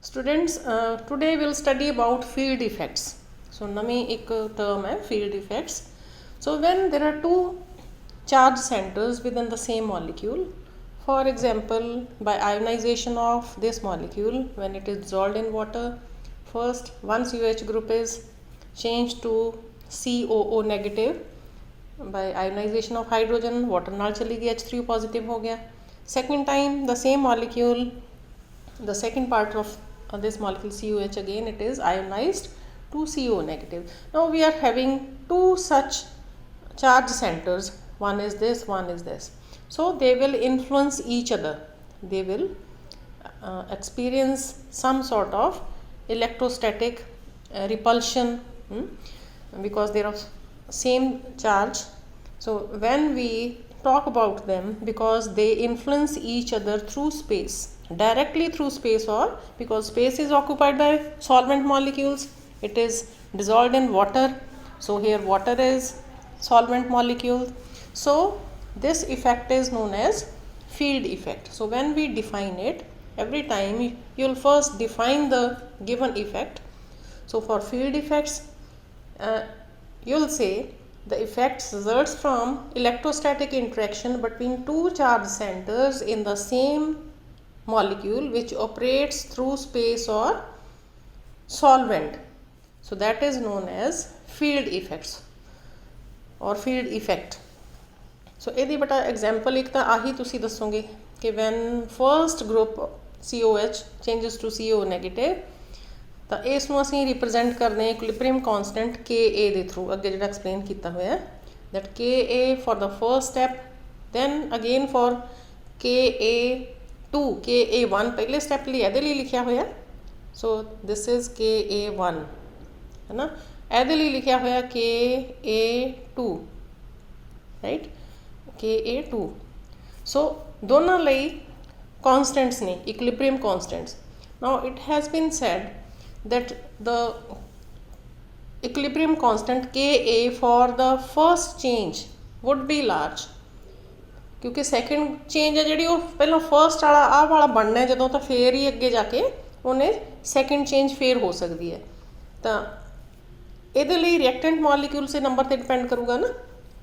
Students, today we'll study about field effects. So, nami ek term hai field effects. So, when there are two charge centers within the same molecule, for example, by ionization of this molecule, when it is dissolved in water, first one COH group is changed to COO negative. By ionization of hydrogen, water naal chali gayi, H3O positive ho gaya. Second time, the same molecule, the second part of this molecule COH, again it is ionized to CO negative. Now we are having two such charge centers, one is this, one is this. So they will influence each other, they will experience some sort of electrostatic repulsion because they are of same charge. So when we talk about them, because they influence each other through space, directly through space, or because space is occupied by solvent molecules, it is dissolved in water, so here water is solvent molecule. So this effect is known as field effect. So when we define it, every time you will first define the given effect. So for field effects, you will say the effect results from electrostatic interaction between two charge centers in the same molecule which operates through space or solvent. So that is known as field effects or field effect. So ਇਹਦੀ ਬੇਟਾ example ਇੱਕ ਤਾਂ ਆਹੀ ਤੁਸੀਂ ਦੱਸੋਗੇ ਕਿ when first group COH changes to CO negative, ਤਾਂ ਇਸ ਨੂੰ ਅਸੀਂ ਰਿਪਰੈਜ਼ੈਂਟ ਕਰਦੇ ਹਾਂ ਇਕੁਇਲਿਬਰੀਅਮ ਕਾਂਸਟੈਂਟ KA ਦੇ ਥਰੂ, ਅੱਗੇ ਜਿਹੜਾ ਐਕਸਪਲੇਨ ਕੀਤਾ ਹੋਇਆ that KA for the first step, then again for KA2, KA1 ਪਹਿਲੇ ਸਟੈਪ ਲਈ ਇਹਦੇ ਲਈ ਲਿਖਿਆ ਹੋਇਆ, ਸੋ this is KA1 ਹੈ ਨਾ, ਇਹਦੇ ਲਈ ਲਿਖਿਆ ਹੋਇਆ KA2, ਰਾਈਟ, KA2. ਸੋ ਦੋਨਾਂ ਲਈ ਕਾਂਸਟੈਂਟਸ ਨੇ, equilibrium constants. Now it has been said that the equilibrium constant Ka for the first change would be large, ਕਿਉਂਕਿ ਸੈਕਿੰਡ ਚੇਂਜ ਹੈ ਜਿਹੜੀ ਉਹ ਪਹਿਲਾਂ ਫਰਸਟ ਵਾਲਾ ਆਹ ਵਾਲਾ ਬਣਨਾ ਹੈ ਜਦੋਂ, ਤਾਂ ਫੇਰ ਹੀ ਅੱਗੇ ਜਾ ਕੇ ਉਹਨੇ ਸੈਕਿੰਡ ਚੇਂਜ ਫੇਰ ਹੋ ਸਕਦੀ ਹੈ. ਤਾਂ ਇਹਦੇ ਲਈ ਰਿਐਕਟੈਂਟ ਮੋਲੀਕਿਊਲਸ ਦੇ ਨੰਬਰ 'ਤੇ ਡਿਪੈਂਡ ਕਰੂਗਾ ਨਾ.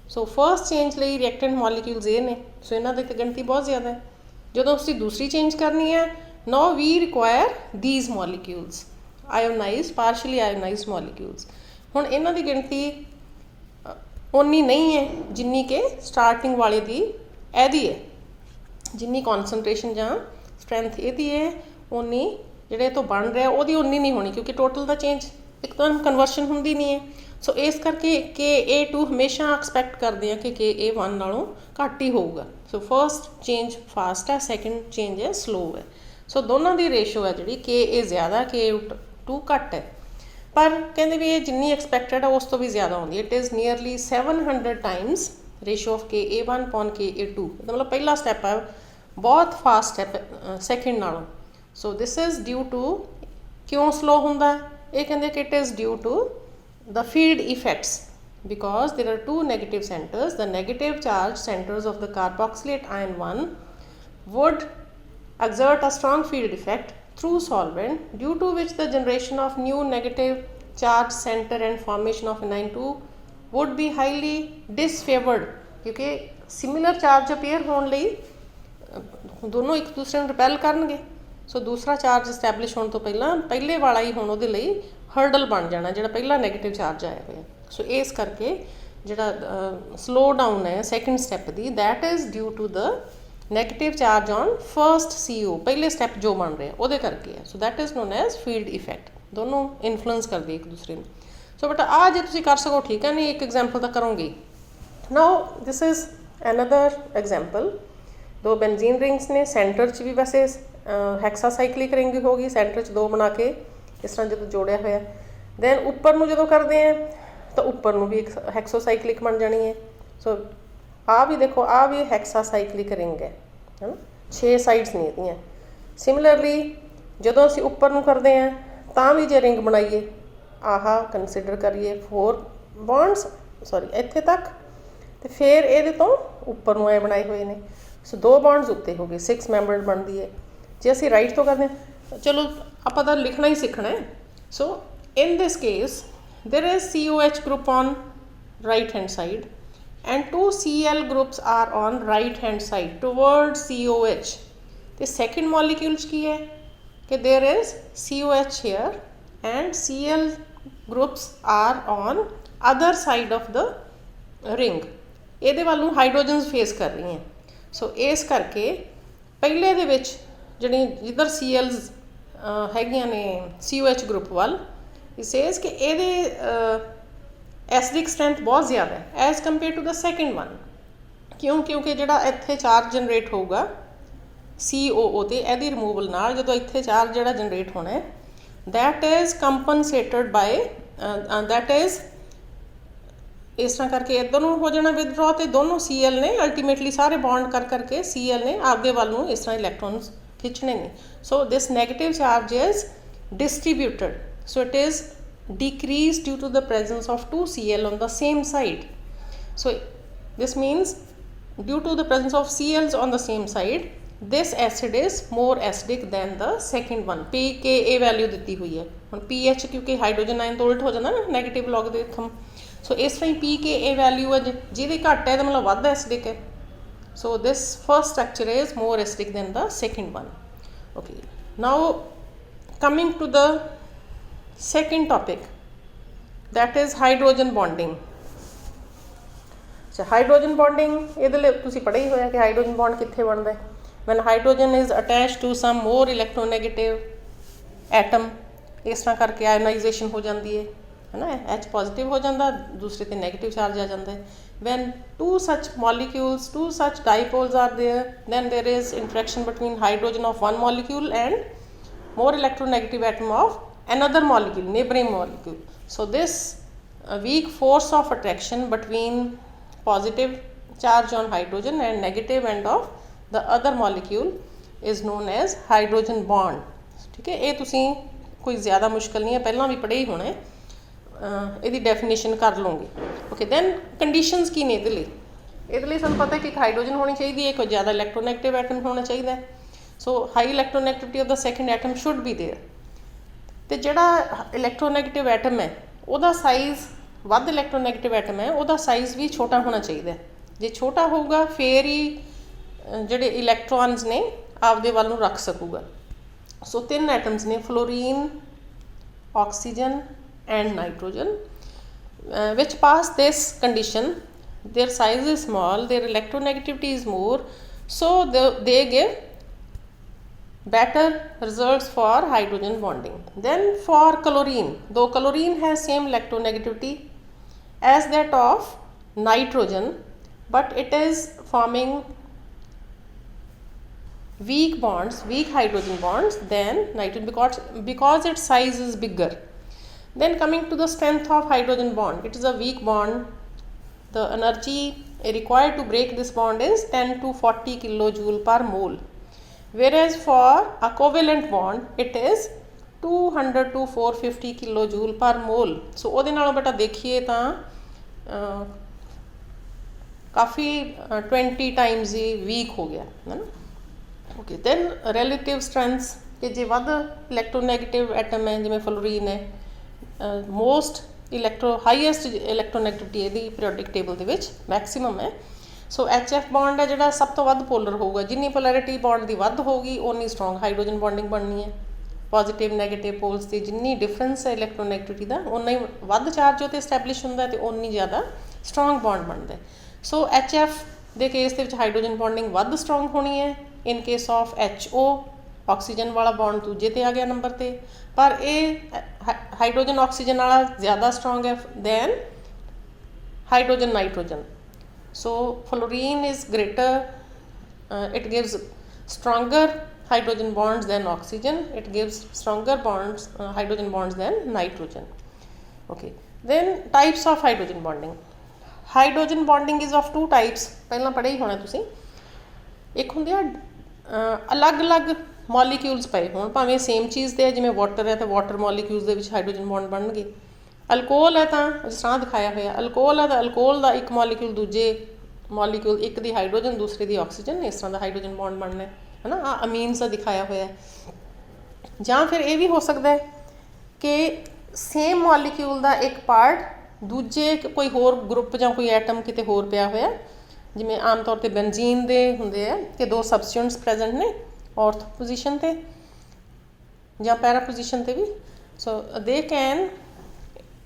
ਸੋ ਫਰਸਟ ਚੇਂਜ ਲਈ ਰਿਐਕਟੈਂਟ ਮੋਲੀਕਿਊਲਸ ਇਹ ਨੇ, ਸੋ ਇਹਨਾਂ ਦੀ ਗਿਣਤੀ ਬਹੁਤ ਜ਼ਿਆਦਾ ਹੈ. ਜਦੋਂ ਅਸੀਂ ਦੂਸਰੀ ਚੇਂਜ ਕਰਨੀ ਹੈ, ਨਾਓ ਵੀ ਰਿਕੁਆਇਰ ਥੀਸ ਮੋਲੀਕਿਊਲਸ, ਆਇਓਨਾਈਜ਼ਡ, ਪਾਰਸ਼ਲੀ ਆਇਓਨਾਈਜ਼ਡ ਮੋਲੀਕਿਊਲਸ. ਹੁਣ ਇਹਨਾਂ ਦੀ ਗਿਣਤੀ ਓਨੀ ਨਹੀਂ ਹੈ ਜਿੰਨੀ ਕਿ ਸਟਾਰਟਿੰਗ ਵਾਲੇ ਦੀ ਇਹਦੀ ਹੈ, ਜਿੰਨੀ ਕੌਨਸਨਟ੍ਰੇਸ਼ਨ ਜਾਂ ਸਟਰੈਂਥ ਇਹਦੀ ਹੈ ਓਨੀ ਜਿਹੜੇ ਤੋਂ ਬਣ ਰਿਹਾ ਉਹਦੀ ਓਨੀ ਨਹੀਂ ਹੋਣੀ, ਕਿਉਂਕਿ ਟੋਟਲ ਦਾ ਚੇਂਜ ਇੱਕਦਮ ਕਨਵਰਸ਼ਨ ਹੁੰਦੀ ਨਹੀਂ ਹੈ. ਸੋ ਇਸ ਕਰਕੇ KA2 ਹਮੇਸ਼ਾ ਐਕਸਪੈਕਟ ਕਰਦੇ ਆ ਕਿ KA1 ਨਾਲੋਂ ਘੱਟ ਹੀ ਹੋਊਗਾ. ਸੋ ਫਰਸਟ ਚੇਂਜ ਫਾਸਟ ਹੈ, ਸੈਕਿੰਡ ਚੇਂਜ ਹੈ ਸਲੋ ਹੈ. ਸੋ ਦੋਨਾਂ ਦੀ ਰੇਸ਼ੋ ਹੈ ਜਿਹੜੀ KA ਜ਼ਿਆਦਾ, KA2 ਘੱਟ ਹੈ. ਪਰ ਕਹਿੰਦੇ ਵੀ ਇਹ ਜਿੰਨੀ ਐਕਸਪੈਕਟਡ ਹੈ ਉਸ ਤੋਂ ਵੀ ਜ਼ਿਆਦਾ ਆਉਂਦੀ ਹੈ. It is nearly 700 Times ratio of KA1 upon KA2. ਮਤਲਬ ਪਹਿਲਾ ਸਟੈਪ ਹੈ ਬਹੁਤ ਫਾਸਟ ਹੈ ਸੈਕਿੰਡ ਨਾਲੋਂ. So this is due to, ਕਿਉਂ ਸਲੋ ਹੁੰਦਾ, ਇਹ ਕਹਿੰਦੇ ਕਿ it is due to the field effects, because there are two negative centers. The negative charge centers of the carboxylate ion 1 would exert a strong field effect through solvent, due to which the generation of new negative charge center and formation of anion 2 would be highly disfavored, क्योंकि similar charge appear होने ਲਈ ਦੋਨੋਂ ਇੱਕ ਦੂਸਰੇ ਨੂੰ repeal ਕਰਨਗੇ. ਸੋ ਦੂਸਰਾ charge establish ਹੋਣ ਤੋਂ ਪਹਿਲਾਂ ਪਹਿਲੇ ਵਾਲਾ ਹੀ ਹੁਣ ਉਹਦੇ ਲਈ ਹਰਡਲ ਬਣ ਜਾਣਾ ਜਿਹੜਾ ਪਹਿਲਾ ਨੈਗੇਟਿਵ ਚਾਰਜ ਆਇਆ ਹੋਇਆ. ਸੋ ਇਸ ਕਰਕੇ ਜਿਹੜਾ ਸਲੋ ਡਾਊਨ ਹੈ ਸੈਕਿੰਡ ਸਟੈਪ ਦੀ, that is due to the negative charge on first CO, ਪਹਿਲੇ ਸਟੈਪ ਜੋ ਬਣ ਰਿਹਾ ਉਹਦੇ ਕਰਕੇ ਹੈ. So that is known as field effect. ਦੋਨੋਂ ਇਨਫਲੂਐਂਸ ਕਰਦੇ ਇੱਕ ਦੂਸਰੇ ਨੂੰ. ਸੋ ਬਟ ਆਹ ਜੇ ਤੁਸੀਂ ਕਰ ਸਕੋ ਠੀਕ ਹੈ, ਨਹੀਂ ਇੱਕ ਐਗਜ਼ਾਮਪਲ ਤਾਂ ਕਰੋਗੇ. ਨਾਓ ਦਿਸ ਇਜ਼ ਅਨਦਰ ਐਗਜ਼ਾਮਪਲ. ਦੋ ਬੈਂਜ਼ੀਨ ਰਿੰਗਸ ਨੇ, ਸੈਂਟਰ 'ਚ ਵੀ ਵੈਸੇ ਹੈਕਸਾਸਾਈਕਲਿਕ ਰਿੰਗ ਹੋ ਗਈ, ਸੈਂਟਰ 'ਚ ਦੋ ਬਣਾ ਕੇ ਇਸ ਤਰ੍ਹਾਂ ਜਦੋਂ ਜੋੜਿਆ ਹੋਇਆ, ਦੈਨ ਉੱਪਰ ਨੂੰ ਜਦੋਂ ਕਰਦੇ ਹਾਂ ਤਾਂ ਉੱਪਰ ਨੂੰ ਵੀ ਇੱਕ ਹੈਕਸੋਸਾਈਕਲਿਕ ਬਣ ਜਾਣੀ ਹੈ. ਸੋ ਆਹ ਵੀ ਦੇਖੋ, ਆਹ ਵੀ ਹੈਕਸਾਸਾਈਕਲਿਕ ਰਿੰਗ ਹੈ ਨਾ, 6 ਸਾਈਡਸ ਨੇ ਇਹਦੀਆਂ. ਸਿਮਿਲਰਲੀ ਜਦੋਂ ਅਸੀਂ ਉੱਪਰ ਨੂੰ ਕਰਦੇ ਹਾਂ ਤਾਂ ਵੀ ਜੇ ਰਿੰਗ ਬਣਾਈਏ, ਆਹ ਕੰਸੀਡਰ ਕਰੀਏ 4 ਬੌਂਡਸ, ਸੌਰੀ ਇੱਥੇ ਤੱਕ, ਅਤੇ ਫਿਰ ਇਹਦੇ ਤੋਂ ਉੱਪਰ ਨੂੰ ਐ ਬਣਾਏ ਹੋਏ ਨੇ. ਸੋ 2 ਬੌਂਡਸ ਉੱਤੇ ਹੋ ਗਏ, 6 ਮੈਂਬਰਡ ਬਣਦੀ ਹੈ. ਜੇ ਅਸੀਂ ਰਾਈਟ ਤੋਂ ਕਰਦੇ ਹਾਂ चलो ਆਪਾਂ ਤਾਂ ਲਿਖਣਾ ਹੀ ਸਿੱਖਣਾ ਹੈ। सो in this case there is COH group on right hand side and two Cl groups are on right hand side towards COH। the second molecule ਕੀ ਹੈ कि there is COH here and Cl groups are on other side of the ring। ਇਹਦੇ ਵੱਲ ਨੂੰ ਹਾਈਡਰੋਜਨਸ face ਕਰ ਰਹੀਆਂ। ਸੋ ਇਸ ਕਰਕੇ ਪਹਿਲੇ ਦੇ ਵਿੱਚ ਜਿਹੜੀ ਜਿੱਧਰ Cl's ਹੈਗੀਆਂ ਨੇ COH ਗਰੁੱਪ ਵੱਲ it says ਕਿ ਇਹਦੇ ਐਸਿਡਿਕ ਸਟਰੈਂਥ ਬਹੁਤ ਜ਼ਿਆਦਾ ਹੈ as compare to the second one. ਕਿਉਂਕਿ ਜਿਹੜਾ ਇੱਥੇ ਚਾਰਜ ਜਨਰੇਟ ਹੋਊਗਾ COO ਤੇ ਇਹਦੀ ਰਿਮੂਵਲ ਨਾਲ ਜਦੋਂ ਇੱਥੇ ਚਾਰਜ ਜਿਹੜਾ ਜਨਰੇਟ ਹੋਣਾ ਹੈ that is compensated by that is ਇਸ ਤਰ੍ਹਾਂ ਕਰਕੇ ਇੱਧਰ ਨੂੰ ਹੋ ਜਾਣਾ ਵਿਦਡ੍ਰॉ ਤੇ ਦੋਨੋਂ Cl ਨੇ ਅਲਟੀਮੇਟਲੀ ਸਾਰੇ ਬੌਂਡ ਕਰਕੇ Cl ਨੇ ਆਪਦੇ ਵੱਲ ਨੂੰ ਇਸ ਤਰ੍ਹਾਂ ਇਲੈਕਟ੍ਰੋਨਸ ਖਿੱਚਣੇ ਨੇ। So this negative charge is distributed, so it is decreased due to the presence of two Cl on the same side। so this means due to the presence of Cl's on the same side this acid is more acidic than the second one। pKa value ਦਿੱਤੀ ਹੋਈ ਹੈ ਹੁਣ pH ਕਿਉਂਕਿ hydrogen ion ਤੋਂ ਉਲਟ ਹੋ ਜਾਂਦਾ ਨਾ ਨੈਗੇਟਿਵ ਲੋਗਰਿਥਮ। ਸੋ ਇਸ ਤਰ੍ਹਾਂ pKa ਵੈल्यू ਹੈ ਜਿਹਦੀ ਘੱਟ ਹੈ ਤਾਂ ਮਤਲਬ ਵੱਧ ਐਸਿਡਿਕ ਹੈ। so this first structure is more acidic than the second one। okay, now coming to the second topic that is hydrogen bonding। so hydrogen bonding ਇਹਦੇ ਲਈ ਤੁਸੀਂ ਪੜ੍ਹਿਆ ਹੀ ਹੋਇਆ ਕਿ ਹਾਈਡਰੋਜਨ ਬੌਂਡ ਕਿੱਥੇ ਬਣਦਾ ਹੈ when hydrogen is attached to some more electronegative atom। ਇਸ ਤਰ੍ਹਾਂ ਕਰਕੇ ਆਇਨਾਈਜੇਸ਼ਨ ਹੋ ਜਾਂਦੀ ਹੈ ਨਾ H ਪੋਜ਼ਿਟਿਵ ਹੋ ਜਾਂਦਾ ਦੂਸਰੇ ਤੇ ਨੈਗੇਟਿਵ ਚਾਰਜ ਆ ਜਾਂਦਾ ਹੈ। when two such molecules two such dipoles are there then there is interaction between hydrogen of one molecule and more electronegative atom of another molecule neighboring molecule। so this weak force of attraction between positive charge on hydrogen and negative end of the other molecule is known as hydrogen bond। ठीक है, ये तुसी कोई ज़्यादा मुश्किल नहीं है पहला भी पढ़े ही होना है ਇਹਦੀ ਡੈਫੀਨੇਸ਼ਨ ਕਰ ਲਵਾਂਗੇ। ਓਕੇ ਦੈਨ ਕੰਡੀਸ਼ਨਸ ਕੀ ਨੇ ਇਹਦੇ ਲਈ ਸਾਨੂੰ ਪਤਾ ਕਿ ਇੱਕ ਹਾਈਡਰੋਜਨ ਹੋਣੀ ਚਾਹੀਦੀ ਹੈ ਕੋਈ ਜ਼ਿਆਦਾ ਇਲੈਕਟ੍ਰੋਨੈਗੇਟਿਵ ਐਟਮ ਹੋਣਾ ਚਾਹੀਦਾ ਹੈ। So high electronegativity of the second atom should be there ਤੇ ਜਿਹੜਾ ਇਲੈਕਟ੍ਰੋਨੈਗੇਟਿਵ ਐਟਮ ਹੈ ਉਹਦਾ ਸਾਈਜ਼ ਵੱਧ ਇਲੈਕਟ੍ਰੋਨੈਗੇਟਿਵ ਐਟਮ ਹੈ ਉਹਦਾ ਸਾਈਜ਼ ਵੀ ਛੋਟਾ ਹੋਣਾ ਚਾਹੀਦਾ। ਜੇ ਛੋਟਾ ਹੋਊਗਾ ਫੇਰ ਹੀ ਜਿਹੜੇ ਇਲੈਕਟ੍ਰੋਨਸ ਨੇ ਆਪਦੇ ਵੱਲ ਨੂੰ ਰੱਖ ਸਕੂਗਾ। ਸੋ ਤਿੰਨ ਐਟਮਸ ਨੇ fluorine oxygen and nitrogen which pass this condition their size is small their electronegativity is more so they give better results for hydrogen bonding। then for chlorine though chlorine has same electronegativity as that of nitrogen but it is forming weak bonds weak hydrogen bonds than nitrogen because its size is bigger। then coming to the strength of hydrogen bond it is a weak bond the energy required to break this bond is 10 to 40 kilojoule per mole whereas for a covalent bond it is 200 to 450 kilojoule per mole। so ਉਹਦੇ ਨਾਲੋਂ ਬੇਟਾ ਦੇਖੀਏ ਤਾਂ ਕਾਫੀ 20 times ਹੀ weak ਹੋ ਗਿਆ ਹੈ ਨਾ। okay then relative strengths ਕਿ ਜੇ ਵੱਧ ਇਲੈਕਟ੍ਰੋਨੈਗੇਟਿਵ ਐਟਮ ਹੈ ਜਿਵੇਂ ਫਲੋਰੀਨ ਹੈ ਮੋਸਟ ਹਾਈਐਸਟ ਇਲੈਕਟ੍ਰੋਨੈਗੇਟਿਵਿਟੀ ਇਹਦੀ ਪੀਰੀਓਡਿਕ ਟੇਬਲ ਦੇ ਵਿੱਚ ਮੈਕਸਿਮਮ ਹੈ। ਸੋ HF ਬੌਂਡ ਹੈ ਜਿਹੜਾ ਸਭ ਤੋਂ ਵੱਧ ਪੋਲਰ ਹੋਊਗਾ ਜਿੰਨੀ ਪੋਲੈਰਿਟੀ ਬੌਂਡ ਦੀ ਵੱਧ ਹੋਊਗੀ ਓਨੀ ਸਟਰੋਂਗ ਹਾਈਡਰੋਜਨ ਬੌਂਡਿੰਗ ਬਣਨੀ ਹੈ। ਪੋਜ਼ੀਟਿਵ ਨੈਗੇਟਿਵ ਪੋਲਸ ਦੀ ਜਿੰਨੀ ਡਿਫਰੈਂਸ ਹੈ ਇਲੈਕਟ੍ਰੋਨੈਗੇਟਿਵਿਟੀ ਦਾ ਓਨਾ ਹੀ ਵੱਧ ਚਾਰਜ ਉਹ 'ਤੇ ਐਸਟੈਬਲਿਸ਼ ਹੁੰਦਾ ਅਤੇ ਓਨੀ ਜ਼ਿਆਦਾ ਸਟਰੋਂਗ ਬੌਂਡ ਬਣਦਾ। ਸੋ HF ਦੇ ਕੇਸ ਦੇ ਵਿੱਚ ਹਾਈਡਰੋਜਨ ਬੌਂਡਿੰਗ ਵੱਧ ਸਟਰੋਂਗ ਹੋਣੀ ਹੈ। In case of HO oxygen ਵਾਲਾ ਬੌਂਡ ਦੂਜੇ 'ਤੇ ਆ ਗਿਆ ਨੰਬਰ 'ਤੇ ਪਰ ਇਹ ਹਾਈਡਰੋਜਨ ਆਕਸੀਜਨ ਵਾਲਾ ਜ਼ਿਆਦਾ ਸਟਰੋਂਗ ਹੈ than hydrogen nitrogen. So fluorine is greater it gives stronger hydrogen bonds than oxygen, it gives stronger bonds hydrogen bonds than nitrogen। okay then types of hydrogen bonding is of two types ਪਹਿਲਾਂ ਪੜ੍ਹੇ ਹੀ ਹੋਣਾ ਤੁਸੀਂ। ਇੱਕ ਹੁੰਦੇ ਆ ਅਲੱਗ-ਅਲੱਗ molecules ਪਏ ਹੋਣ ਭਾਵੇਂ ਸੇਮ ਚੀਜ਼ 'ਤੇ ਹੈ ਜਿਵੇਂ ਵਾਟਰ ਹੈ ਤਾਂ ਵਾਟਰ ਮੋਲੀਕਿਊਲਸ ਦੇ ਵਿੱਚ ਹਾਈਡਰੋਜਨ ਬੌਂਡ ਬਣਨਗੇ। ਅਲਕੋਹਲ ਹੈ ਤਾਂ ਜਿਸ ਤਰ੍ਹਾਂ ਦਿਖਾਇਆ ਹੋਇਆ ਅਲਕੋਹਲ ਹੈ ਤਾਂ ਅਲਕੋਹਲ ਦਾ ਇੱਕ ਮੋਲੀਕਿਊਲ ਦੂਜੇ ਮੋਲੀਕਿਊਲ ਇੱਕ ਦੀ ਹਾਈਡਰੋਜਨ ਦੂਸਰੇ ਦੀ ਆਕਸੀਜਨ ਇਸ ਤਰ੍ਹਾਂ ਦਾ ਹਾਈਡਰੋਜਨ ਬੌਂਡ ਬਣਨਾ ਹੈ ਨਾ। ਆ ਅਮੀਨਸ ਦਾ ਦਿਖਾਇਆ ਹੋਇਆ ਜਾਂ ਫਿਰ ਇਹ ਵੀ ਹੋ ਸਕਦਾ ਹੈ ਕਿ ਸੇਮ ਮੋਲੀਕਿਊਲ ਦਾ ਇੱਕ ਪਾਰਟ ਦੂਜੇ ਕੋਈ ਹੋਰ ਗਰੁੱਪ ਜਾਂ ਕੋਈ ਐਟਮ ਕਿਤੇ ਹੋਰ ਪਿਆ ਹੋਇਆ, ਜਿਵੇਂ ਆਮ ਤੌਰ 'ਤੇ ਬੈਂਜ਼ੀਨ ਦੇ ਹੁੰਦੇ ਆ ਕਿ ਦੋ ਸਬਸਟੈਂਟਸ ਪ੍ਰੈਜ਼ੈਂਟ ਨੇ ਔਰਥੋ ਪੋਜੀਸ਼ਨ 'ਤੇ ਜਾਂ ਪੈਰਾ ਪੋਜੀਸ਼ਨ 'ਤੇ ਵੀ। So they can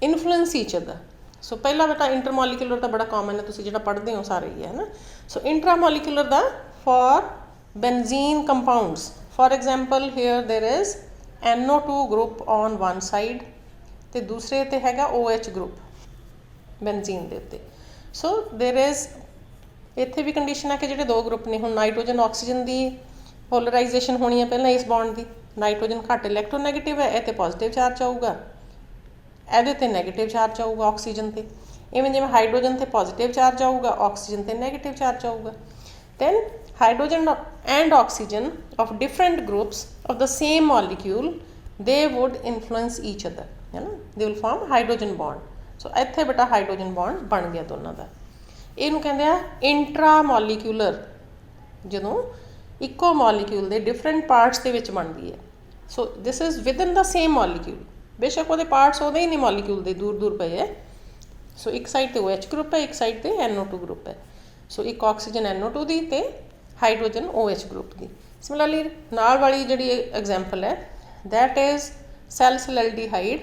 influence each other. So ਪਹਿਲਾ ਬੇਟਾ ਇੰਟਰਮੋਲੀਕੂਲਰ ਤਾਂ ਬੜਾ ਕਾਮਨ ਹੈ, ਤੁਸੀਂ ਜਿਹੜਾ ਪੜ੍ਹਦੇ ਹੋ ਸਾਰੇ ਹੀ ਹੈ ਨਾ। ਸੋ ਇੰਟਰਾਮੋਲੀਕੂਲਰ ਦਾ for benzene compounds, for example here there is NO2 group on one side ਤੇ ਦੂਸਰੇ ਤੇ ਹੈਗਾ OH group ਬੈਂਜ਼ੀਨ ਦੇ ਉੱਤੇ। ਸੋ there is ਇੱਥੇ ਵੀ ਕੰਡੀਸ਼ਨ ਹੈ ਕਿ ਜਿਹੜੇ ਦੋ ਗਰੁੱਪ ਨੇ, ਹੁਣ ਨਾਈਟ੍ਰੋਜਨ ਆਕਸੀਜਨ ਦੀ ਪੋਲਰਾਈਜੇਸ਼ਨ ਹੋਣੀ ਹੈ ਪਹਿਲਾਂ ਇਸ ਬੌਂਡ ਦੀ। ਨਾਈਟ੍ਰੋਜਨ ਘੱਟ ਇਲੈਕਟ੍ਰੋਨੈਗੇਟਿਵ ਹੈ, ਇਹ ਤੇ ਪੋਜ਼ਿਟਿਵ ਚਾਰਜ ਆਊਗਾ, ਇਹਦੇ ਤੇ ਨੈਗੇਟਿਵ ਚਾਰਜ ਆਊਗਾ ਆਕਸੀਜਨ ਤੇ। ਇਵੇਂ ਜਿਵੇਂ ਹਾਈਡਰੋਜਨ ਤੇ ਪੋਜ਼ਿਟਿਵ ਚਾਰਜ ਆਊਗਾ, ਆਕਸੀਜਨ ਤੇ ਨੈਗੇਟਿਵ ਚਾਰਜ ਆਊਗਾ। then hydrogen and oxygen of different groups of the same molecule, they would influence each other, है ना, they will form hydrogen bond। so ਇੱਥੇ ਬੇਟਾ ਹਾਈਡਰੋਜਨ ਬੌਂਡ ਬਣ ਗਿਆ ਦੋਨਾਂ ਦਾ। ਇਹਨੂੰ ਕਹਿੰਦੇ ਆ ਇੰਟਰਾਮੋਲੀਕੂਲਰ, ਜਦੋਂ ਇੱਕੋ ਮੋਲੀਕਿਊਲ ਦੇ ਡਿਫਰੈਂਟ ਪਾਰਟਸ ਦੇ ਵਿੱਚ ਬਣਦੀ ਹੈ। So this is within the same molecule, ਬੇਸ਼ੱਕ ਉਹਦੇ ਪਾਰਟਸ ਉਹਦੇ ਹੀ ਨਹੀਂ ਮੋਲੀਕਿਊਲ ਦੇ, ਦੂਰ ਦੂਰ ਪਏ ਹੈ। ਸੋ ਇੱਕ ਸਾਈਡ ਤੇ OH ਗਰੁੱਪ ਹੈ, ਇੱਕ ਸਾਈਡ ਤੇ NO2 ਗਰੁੱਪ ਹੈ। ਸੋ ਇੱਕ ਆਕਸੀਜਨ NO2 ਦੀ ਤੇ ਹਾਈਡਰੋਜਨ OH ਗਰੁੱਪ ਦੀ। ਸਿਮਿਲਰਲੀ ਨਾਲ ਵਾਲੀ ਜਿਹੜੀ ਐਗਜ਼ਾਮਪਲ ਹੈ ਦੈਟ ਇਜ਼ ਸੈਲਸਲੈਲਡੀਹਾਈਡ,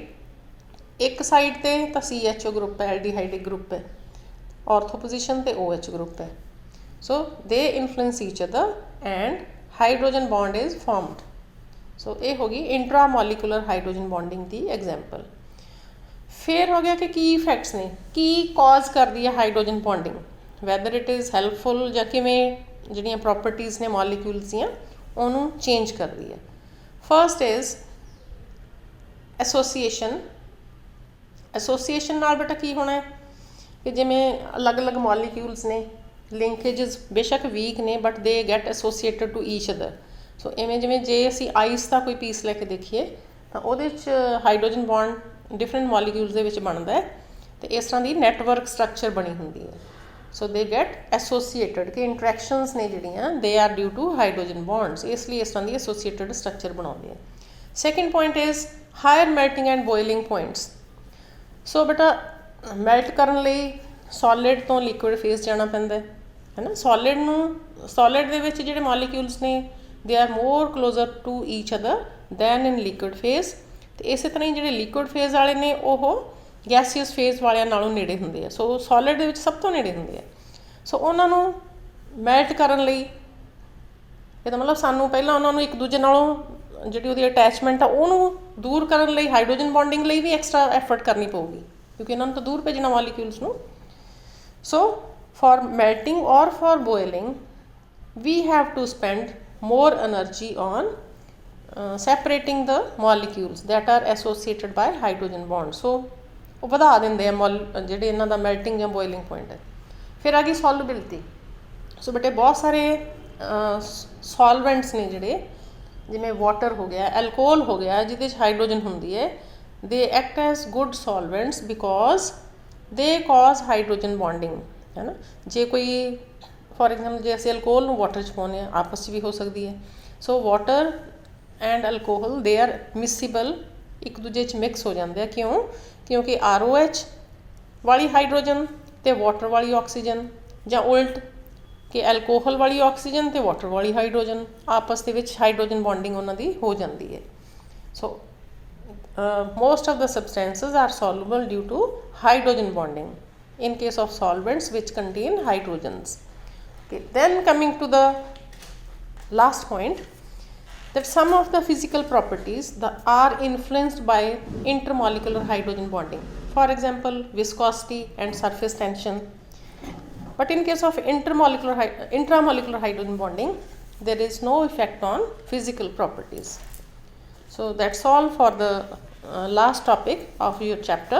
ਇੱਕ ਸਾਈਡ ਤੇ ਤਾਂ CHO ਗਰੁੱਪ ਹੈ, ਐਲਡੀਹਾਈਡ ਗਰੁੱਪ ਹੈ, ਔਰਥੋ ਪੋਜੀਸ਼ਨ ਤੇ OH ਗਰੁੱਪ ਹੈ। So they influence each other and hydrogen bond is formed. So ਇਹ ਹੋ ਗਈ ਇੰਟਰਾਮੋਲੀਕੂਲਰ ਹਾਈਡਰੋਜਨ ਬੌਂਡਿੰਗ ਦੀ ਐਗਜ਼ਾਮਪਲ। ਫਿਰ ਹੋ ਗਿਆ ਕਿ ਕੀ ਇਫੈਕਟਸ ਨੇ, ਕੀ ਕਾਜ਼ ਕਰਦੀ ਹੈ hydrogen bonding, whether it is helpful ਜਾਂ ਕਿਵੇਂ ਜਿਹੜੀਆਂ ਪ੍ਰੋਪਰਟੀਜ਼ ਨੇ ਮੋਲੀਕਿਊਲਸ ਦੀਆਂ ਉਹਨੂੰ ਚੇਂਜ ਕਰਦੀ ਹੈ। First is association. ਐਸੋਸੀਏਸ਼ਨ ਨਾਲ ਬੇਟਾ ਕੀ ਹੋਣਾ ਹੈ ਕਿ ਜਿਵੇਂ ਅਲੱਗ-ਅਲੱਗ ਮੋਲੀਕਿਊਲਸ ਨੇ, ਲਿੰਕੇजेस ਬੇਸ਼ੱਕ ਵੀਕ ਨੇ but they get associated to each other. So ਇਵੇਂ ਜਿਵੇਂ ਜੇ ਅਸੀਂ ਆਈਸ ਦਾ ਕੋਈ ਪੀਸ ਲੈ ਕੇ ਦੇਖੀਏ ਤਾਂ ਉਹਦੇ 'ਚ ਹਾਈਡਰੋਜਨ ਬੌਂਡ ਡਿਫਰੈਂਟ ਮੋਲੀਕਿਊਲਸ ਦੇ ਵਿੱਚ ਬਣਦਾ ਹੈ ਅਤੇ ਇਸ ਤਰ੍ਹਾਂ ਦੀ ਨੈਟਵਰਕ ਸਟਰਕਚਰ ਬਣੀ ਹੁੰਦੀ ਹੈ। ਸੋ ਦੇ ਗੈਟ ਐਸੋਸੀਏਟਡ ਕਿ ਇੰਟਰੈਕਸ਼ਨਸ ਨੇ ਜਿਹੜੀਆਂ they are due to hydrogen bonds, ਇਸ ਲਈ ਇਸ ਤਰ੍ਹਾਂ ਦੀ ਐਸੋਸੀਏਟਡ ਸਟਰਕਚਰ ਬਣਾਉਂਦੇ ਆ। Second point is higher melting and boiling points. So ਬੇਟਾ ਮੈਲਟ ਕਰਨ ਲਈ ਸੋਲਿਡ ਤੋਂ ਲਿਕੁਇਡ ਫੇਸ ਜਾਣਾ ਪੈਂਦਾ ਹੈ ਨਾ। ਸੋਲਿਡ ਦੇ ਵਿੱਚ ਜਿਹੜੇ ਮੋਲੀਕਿਊਲਸ ਨੇ they are more closer to each other than in liquid phase. ਅਤੇ ਇਸੇ ਤਰ੍ਹਾਂ ਹੀ ਜਿਹੜੇ ਲਿਕੁਇਡ ਫੇਸ ਵਾਲੇ ਨੇ ਉਹ ਗੈਸੀਅਸ ਫੇਸ ਵਾਲਿਆਂ ਨਾਲੋਂ ਨੇੜੇ ਹੁੰਦੇ ਆ। ਸੋ ਸੋਲਿਡ ਦੇ ਵਿੱਚ ਸਭ ਤੋਂ ਨੇੜੇ ਹੁੰਦੇ ਆ। ਸੋ ਉਹਨਾਂ ਨੂੰ ਮੈਲਟ ਕਰਨ ਲਈ, ਇਹਦਾ ਮਤਲਬ ਸਾਨੂੰ ਪਹਿਲਾਂ ਉਹਨਾਂ ਨੂੰ ਇੱਕ ਦੂਜੇ ਨਾਲੋਂ ਜਿਹੜੀ ਉਹਦੀ ਅਟੈਚਮੈਂਟ ਆ ਉਹਨੂੰ ਦੂਰ ਕਰਨ ਲਈ ਹਾਈਡਰੋਜਨ ਬੌਂਡਿੰਗ ਲਈ ਵੀ ਐਕਸਟਰਾ ਐਫਰਟ ਕਰਨੀ ਪਊਗੀ ਕਿਉਂਕਿ ਇਹਨਾਂ ਨੂੰ ਤਾਂ ਦੂਰ ਭੇਜਣਾ ਮੋਲੀਕਿਊਲਸ ਨੂੰ। ਸੋ for melting or for boiling we have to spend more energy on separating the molecules that are associated by hydrogen bond। so ਉਹ ਵਧਾ ਦਿੰਦੇ ਆ ਜਿਹੜੇ ਇਹਨਾਂ ਦਾ ਮੈਲਟਿੰਗ ਜਾਂ ਬੋਇਲਿੰਗ ਪੁਆਇੰਟ ਹੈ। ਫਿਰ ਆ ਗਈ ਸੋਲੂਬਿਲਿਟੀ। ਸੋ ਬੇਟੇ ਬਹੁਤ ਸਾਰੇ ਸੋਲਵੈਂਟਸ ਨੇ ਜਿਹੜੇ, ਜਿਵੇਂ ਵਾਟਰ ਹੋ ਗਿਆ, ਐਲਕੋਹਲ ਹੋ ਗਿਆ, ਜਿਹਦੇ 'ਚ ਹਾਈਡਰੋਜਨ ਹੁੰਦੀ ਹੈ, they act as good solvents because they cause hydrogen bonding, ਹੈ ਨਾ। ਜੇ ਕੋਈ ਫੋਰ ਐਗਜ਼ਾਮਪਲ ਜੇ ਅਸੀਂ ਅਲਕੋਹਲ ਨੂੰ ਵਾਟਰ 'ਚ ਪਾਉਂਦੇ ਹਾਂ, ਆਪਸ 'ਚ ਵੀ ਹੋ ਸਕਦੀ ਹੈ। So water and alcohol they are miscible, ਇੱਕ ਦੂਜੇ 'ਚ ਮਿਕਸ ਹੋ ਜਾਂਦੇ ਆ। ਕਿਉਂਕਿ ROH ਵਾਲੀ ਹਾਈਡਰੋਜਨ ਅਤੇ ਵਾਟਰ ਵਾਲੀ ਆਕਸੀਜਨ, ਜਾਂ ਉਲਟ ਕਿ ਐਲਕੋਹਲ ਵਾਲੀ ਆਕਸੀਜਨ ਅਤੇ ਵਾਟਰ ਵਾਲੀ ਹਾਈਡਰੋਜਨ ਆਪਸ ਦੇ ਵਿੱਚ ਹਾਈਡਰੋਜਨ ਬੌਂਡਿੰਗ ਉਹਨਾਂ ਦੀ ਹੋ ਜਾਂਦੀ ਹੈ। ਸੋ most of the substances are soluble due to hydrogen bonding in case of solvents which contain hydrogens. Okay, then coming to the last point, that some of the physical properties are influenced by intermolecular hydrogen bonding, for example viscosity and surface tension. But in case of intramolecular hydrogen bonding, there is no effect on physical properties. So that's all for the last topic of your chapter.